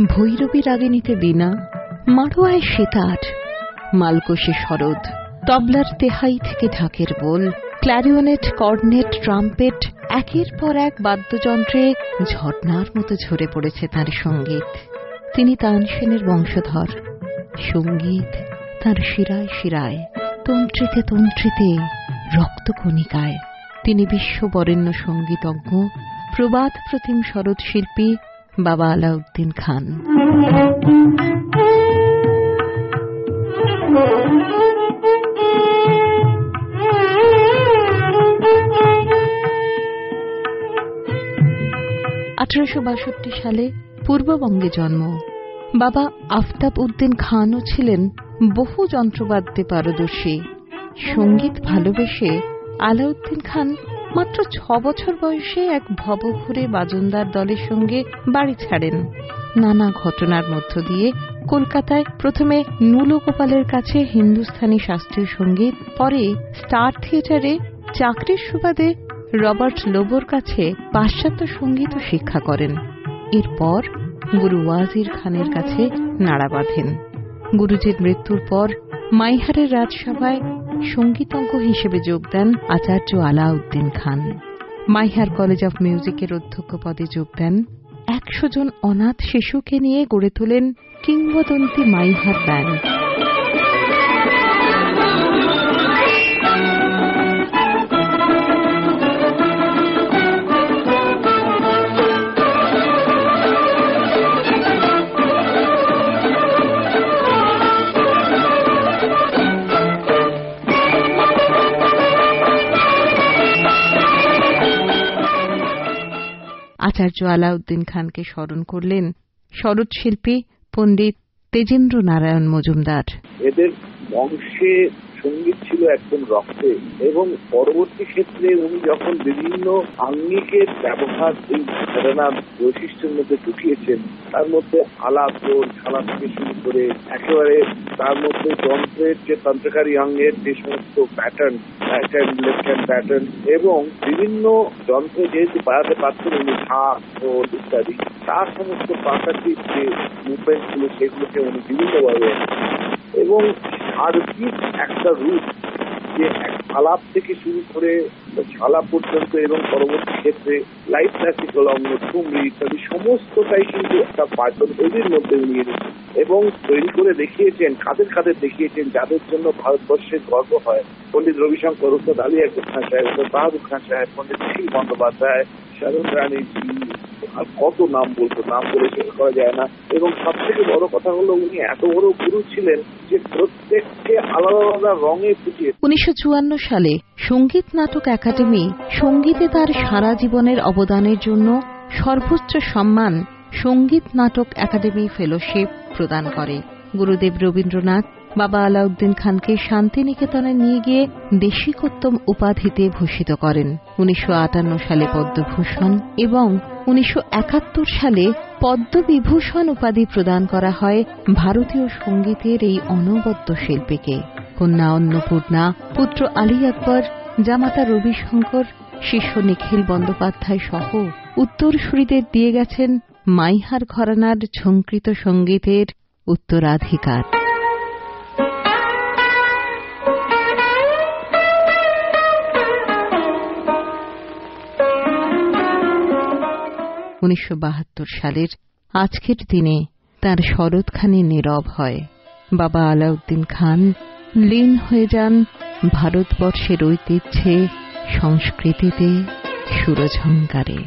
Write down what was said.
ভৈরবী রাগিনীতে বীণা, মাড়োয়ায় সেতার, মালকোষে সরোদ, তবলার তেহাই থেকে ঢাকের বোল, ক্ল্যারিওনেট, কর্নেট, ট্রাম্পেট, একের পর এক বাদ্যযন্ত্রে ঝর্ণার মতো ঝরে পড়েছে তাঁর সঙ্গীত। তিনি তানসেনের বংশধর। সঙ্গীত তাঁর শিরায় শিরায়, তন্ত্রিতে তন্ত্রিতে, রক্তকণিকায়। তিনি বিশ্ববরেণ্য সঙ্গীতজ্ঞ, প্রবাদ প্রতিম সরোদ শিল্পী বাবা আলাউদ্দিন খান। 1862 সালে পূর্ববঙ্গে জন্ম। বাবা আফতাব উদ্দিন খানও ছিলেন বহু যন্ত্রবাদ্যে পারদর্শী। সঙ্গীত ভালোবেসে আলাউদ্দিন খান মাত্র 6 বছর বয়সে এক ভবঘুরে বাজনদার দলের সঙ্গে বাড়ি ছাড়েন। নানা ঘটনার মধ্য দিয়ে কলকাতায় প্রথমে নুলগোপালের কাছে হিন্দুস্থানি শাস্ত্রীয় সঙ্গীত, পরে স্টার থিয়েটারে চাকরির সুবাদে রবার্ট লোবোর কাছে পাশ্চাত্য সঙ্গীত শিক্ষা করেন। এরপর গুরু ওয়াজির খানের কাছে নাড়া বাঁধেন। গুরুজির মৃত্যুর পর মাইহারের রাজসভায় সঙ্গীতজ্ঞ হিসেবে যোগ দেন আচার্য আলাউদ্দিন খান। মাইহার কলেজ অফ মিউজিকের অধ্যক্ষ পদে যোগ দেন। 100 জন অনাথ শিশুকে নিয়ে গড়ে তোলেন কিংবদন্তি মাইহার ব্যান্ড। আচার্য আলাউদ্দিন খানকে স্মরণ করলেন সরোদ শিল্পী পণ্ডিত তেজেন্দ্র নারায়ণ মজুমদার। এদের বংশে সঙ্গীত ছিল একদম রক্তে, এবং পরবর্তী ক্ষেত্রে উনি যখন বিভিন্ন আঙ্গিকের ব্যবহার এই ঘটনার বৈশিষ্ট্যের মধ্যে ঢুকিয়েছেন, তার মধ্যে আলাপ খেলা থেকে শুরু করে একেবারে তার মধ্যে যন্ত্রের যে তন্ত্রকারী অঙ্গের যে সমস্ত pattern, right hand left hand pattern, এবং বিভিন্ন যন্ত্রে যেহেতু বাজাতে পারছেন উনি ঢাক ও ইত্যাদি, তার সমস্ত প্রাকৃতিক যে মুভমেন্ট গুলো সেগুলোকে উনি বিভিন্নভাবে, এবং সার্বিক একটা রূপ যে আলাপ থেকে শুরু করে ঝালা পর্যন্ত এবং পরবর্তী ক্ষেত্রে লাইট ক্লাসিক্যাল অঙ্গ, ঠুমরি ইত্যাদি সমস্তটাই কিন্তু একটা পাঠক তৈরির মধ্যে নিয়ে এনেছেন এবং তৈরি করে দেখিয়েছেন। কাদের কাদের দেখিয়েছেন যাদের জন্য ভারতবর্ষের গর্ব হয়। পণ্ডিত রবিশঙ্কর, ওস্তাদ আলী আকবর খান সাহেব, ওস্তাদ বাহাদুর খান সাহেব, পণ্ডিত নিখিল বন্দ্যোপাধ্যায়, শারদ রানীজি, আর কত নাম বলতো, নাম বলে শেষ করা যায় না। এবং সব থেকে বড় কথা হলো উনি এত বড় গুরু ছিলেন যে প্রত্যেককে আলাদা আলাদা রঙে ফুটিয়ে। 1954 সালে সঙ্গীত নাটক একাডেমি সঙ্গীতে তার সারা জীবনের অবদানের জন্য সর্বোচ্চ সম্মান সঙ্গীত নাটক একাডেমি ফেলোশিপ প্রদান করে। গুরুদেব রবীন্দ্রনাথ বাবা আলাউদ্দিন খানকে শান্তিনিকেতনে নিয়ে গিয়ে দেশিকোত্তম উপাধিতে ভূষিত করেন। 1958 সালে পদ্মভূষণ এবং 1971 সালে পদ্মবিভূষণ উপাধি প্রদান করা হয় ভারতীয় সঙ্গীতের এই অনবদ্য শিল্পীকে। কন্যা অন্নপূর্ণা, পুত্র আলী আকবর, জামাতা রবিশঙ্কর, শিষ্য নিখিল বন্দ্যোপাধ্যায় সহ উত্তরসূরিদের দিয়ে গেছেন মাইহার ঘরানার ঝঙ্কৃত সঙ্গীতের উত্তরাধিকার। সালের আজকের দিনে তার শরৎখানি নীরব হয়। বাবা আলাউদ্দিন খান লীন হয়ে যান ভারতবর্ষের ঐতিহ্যে, সংস্কৃতিতে, সুরঝঙ্কারে।